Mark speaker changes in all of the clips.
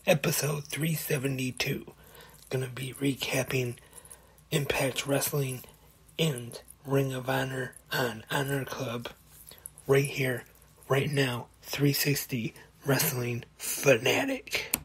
Speaker 1: episode 372. Gonna be recapping Impact Wrestling and Ring of Honor on Honor Club right here, right now, 360 Wrestling Fanatic.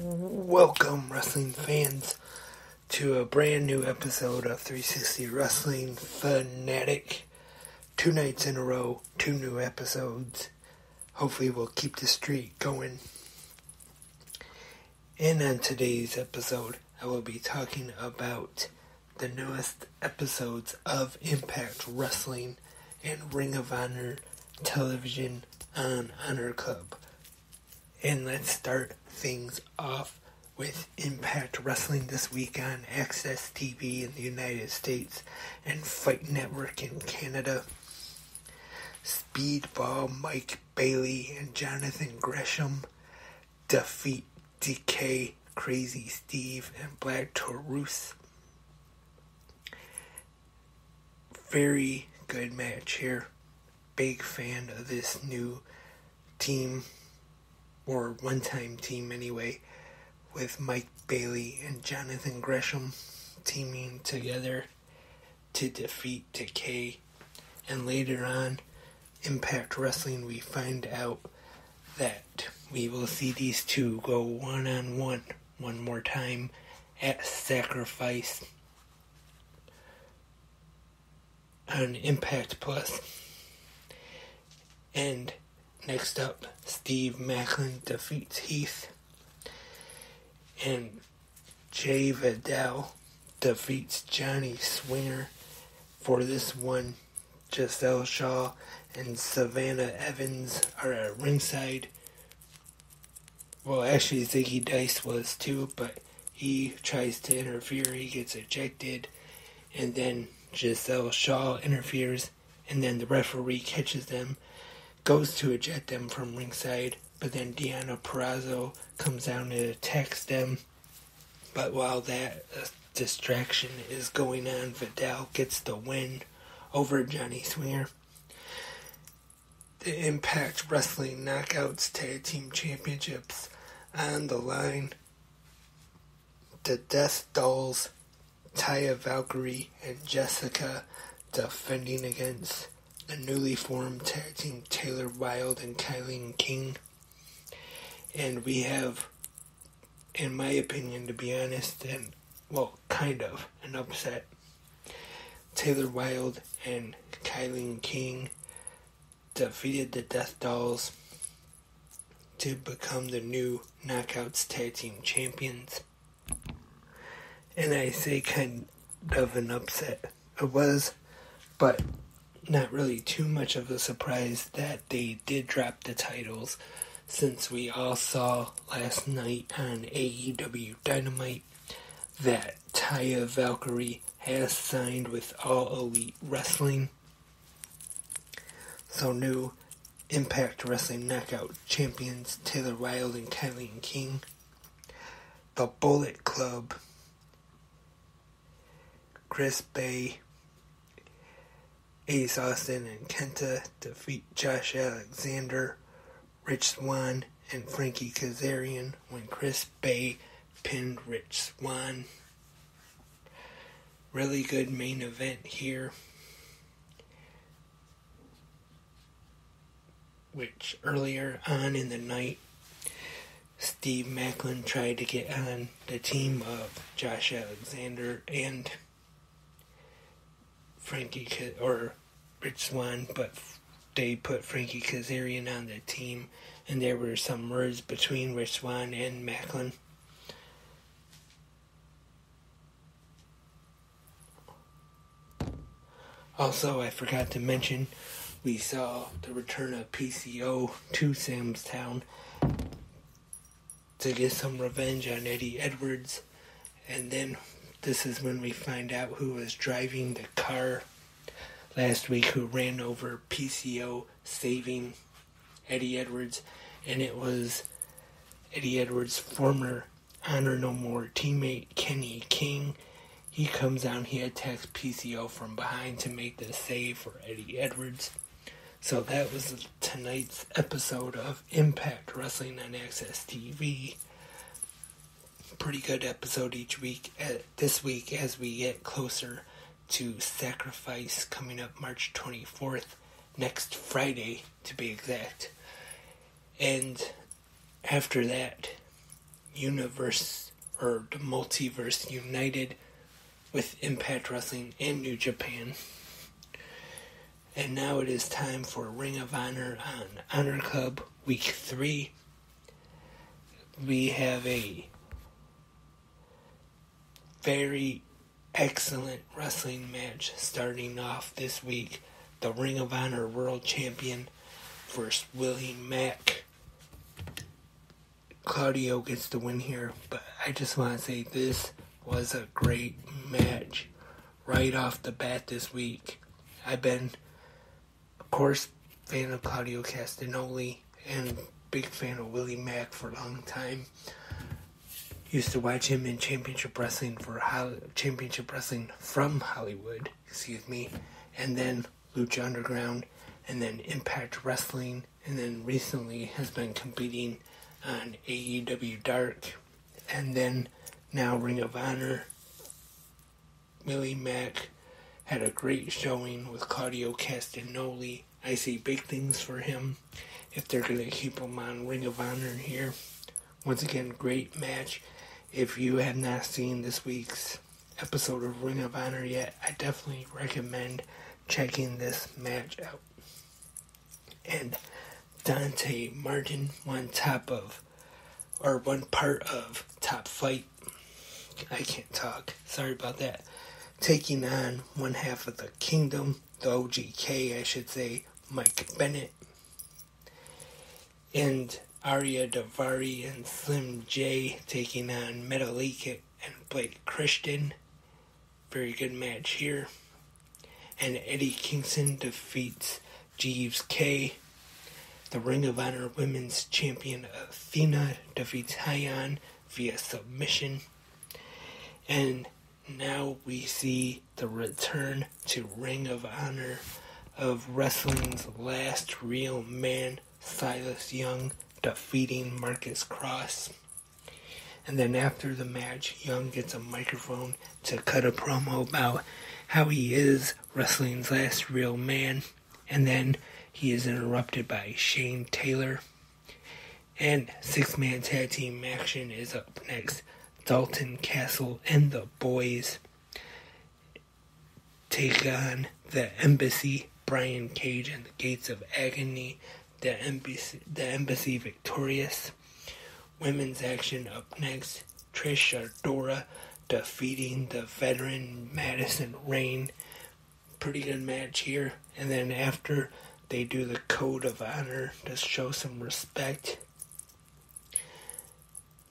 Speaker 1: Welcome, wrestling fans, to a brand new episode of 360 Wrestling Fanatic. 2 nights in a row, 2 new episodes. Hopefully we'll keep the streak going. And on today's episode, I will be talking about the newest episodes of Impact Wrestling and Ring of Honor television on Honor Club. And let's start things off with Impact Wrestling this week on Access TV in the United States and Fight Network in Canada. Speedball Mike Bailey and Jonathan Gresham defeat DK, Crazy Steve, and Black Taurus. Very good match here. Big fan of this new team, or one-time team anyway, with Mike Bailey and Jonathan Gresham teaming together to defeat Decay. And later on, Impact Wrestling, we find out that we will see these two go one-on-one one more time at Sacrifice on Impact Plus. And next up, Steve Macklin defeats Heath. And Jay Vidal defeats Johnny Swinger. For this one, Giselle Shaw and Savannah Evans are at ringside. Well, actually Ziggy Dice was too, but he tries to interfere. He gets ejected. And then Giselle Shaw interferes. And then the referee catches them, goes to eject them from ringside, but then Deonna Purrazzo comes down and attacks them. But while that distraction is going on, Vidal gets the win over Johnny Swinger. The Impact Wrestling Knockouts Tag Team Championships on the line. The Death Dolls, Taya Valkyrie and Jessica, defending against the newly formed tag team Taylor Wilde and Kylie King. And we have, in my opinion, to be honest, and well, kind of an upset. Taylor Wilde and Kylie King defeated the Death Dolls to become the new Knockouts Tag Team Champions. And I say kind of an upset. It was, but not really too much of a surprise that they did drop the titles, since we all saw last night on AEW Dynamite that Taya Valkyrie has signed with All Elite Wrestling. So new Impact Wrestling Knockout Champions Taylor Wilde and Kylie King. The Bullet Club, Chris Bay, Ace Austin and Kenta defeat Josh Alexander, Rich Swann, and Frankie Kazarian when Chris Bay pinned Rich Swann. Really good main event here, which earlier on in the night, Steve Macklin tried to get on the team of Josh Alexander and Rich Swann, but they put Frankie Kazarian on the team, and there were some words between Rich Swann and Macklin. Also, I forgot to mention, we saw the return of PCO to Sam's Town to get some revenge on Eddie Edwards. And then this is when we find out who was driving the car last week who ran over PCO, saving Eddie Edwards. And it was Eddie Edwards' former Honor No More teammate, Kenny King. He comes out, he attacks PCO from behind to make the save for Eddie Edwards. So that was tonight's episode of Impact Wrestling on Access TV. Pretty good episode each week. This week, as we get closer to Sacrifice coming up March 24th, next Friday to be exact. And after that, the Multiverse United with Impact Wrestling and New Japan. And now it is time for Ring of Honor on Honor Club Week 3. We have a very excellent wrestling match starting off this week. The Ring of Honor World Champion versus Willie Mack. Claudio gets the win here, but I just want to say this was a great match right off the bat this week. I've been, of course, fan of Claudio Castagnoli and big fan of Willie Mack for a long time. Used to watch him in Championship Wrestling from Hollywood, and then Lucha Underground, and then Impact Wrestling, and then recently has been competing on AEW Dark, and then now Ring of Honor. Willie Mack had a great showing with Claudio Castagnoli. I see big things for him if they're going to keep him on Ring of Honor here. Once again, great match. If you have not seen this week's episode of Ring of Honor yet, I definitely recommend checking this match out. And Dante Martin one part of Top Flight. I can't talk. Sorry about that. Taking on one half of the Kingdom, the OGK, I should say, Mike Bennett. And Arya Daivari and Slim J taking on Metalik and Blake Christian. Very good match here. And Eddie Kingston defeats Jeeves K. The Ring of Honor Women's Champion Athena defeats Hyon via submission. And now we see the return to Ring of Honor of wrestling's last real man, Silas Young, defeating Marcus Cross. And then after the match, Young gets a microphone to cut a promo about how he is wrestling's last real man. And then he is interrupted by Shane Taylor. And 6-man tag team action is up next. Dalton Castle and the Boys take on the Embassy, Brian Cage and the Gates of Agony. The Embassy victorious. Women's action up next. Trish Adora defeating the veteran Madison Rayne. Pretty good match here. And then after, they do the Code of Honor to show some respect.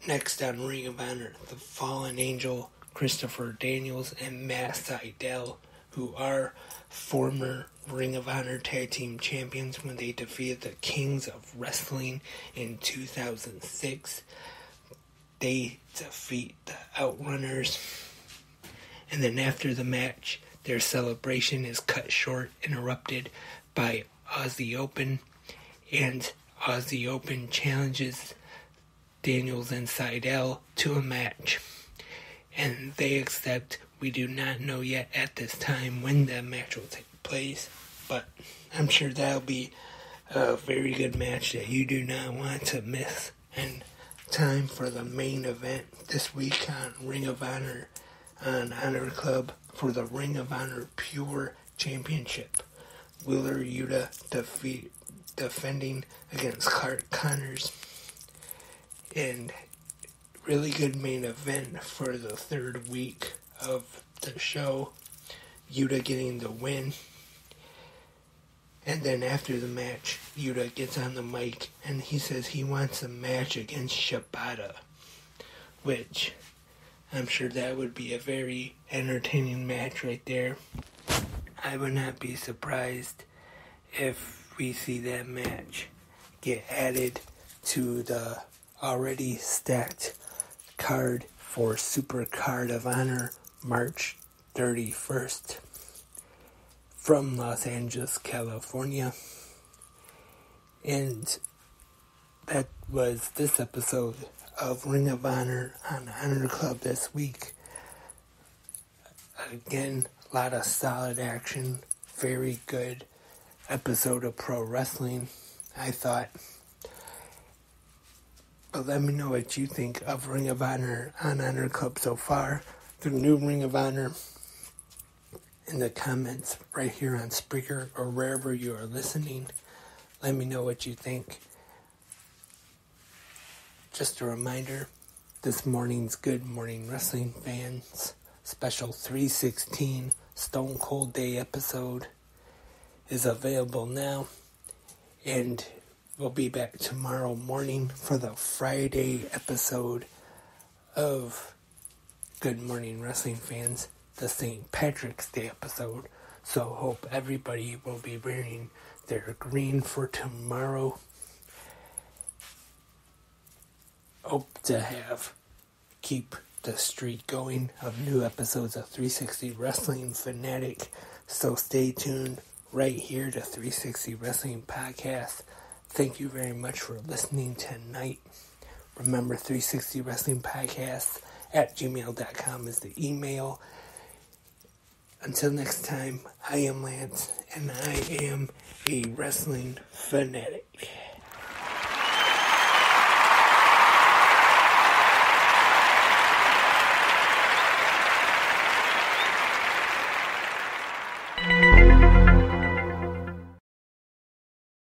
Speaker 1: Next on Ring of Honor, the Fallen Angel, Christopher Daniels and Matt Sydal, who are former Ring of Honor Tag Team Champions when they defeated the Kings of Wrestling in 2006. They defeat the Outrunners. And then after the match, their celebration is cut short, interrupted by Aussie Open. And Aussie Open challenges Daniels and Sydal to a match. And they accept. We do not know yet at this time when that match will take place, but I'm sure that'll be a very good match that you do not want to miss. And time for the main event this week on Ring of Honor on Honor Club for the Ring of Honor Pure Championship. Wheeler Yuta defending against Clark Connors. And really good main event for the third week of the show. Yuta getting the win. And then after the match, Yuta gets on the mic and he says he wants a match against Shibata, which I'm sure that would be a very entertaining match right there. I would not be surprised if we see that match get added to the already stacked card for Super Card of Honor March 31st from Los Angeles, California. And that was this episode of Ring of Honor on Honor Club this week. Again, a lot of solid action, very good episode of pro wrestling, I thought. But let me know what you think of Ring of Honor on Honor Club so far. The new Ring of Honor in the comments right here on Spreaker or wherever you are listening. Let me know what you think. Just a reminder, this morning's Good Morning Wrestling Fans special 316 Stone Cold Day episode is available now, and we'll be back tomorrow morning for the Friday episode of Good Morning Wrestling Fans, the St. Patrick's Day episode. So hope everybody will be wearing their green for tomorrow. Hope to keep the streak going of new episodes of 360 Wrestling Fanatic. So stay tuned right here to 360 Wrestling Podcast. Thank you very much for listening tonight. Remember, 360 Wrestling Podcast at gmail.com is the email. Until next time, I am Lance, and I am a wrestling fanatic.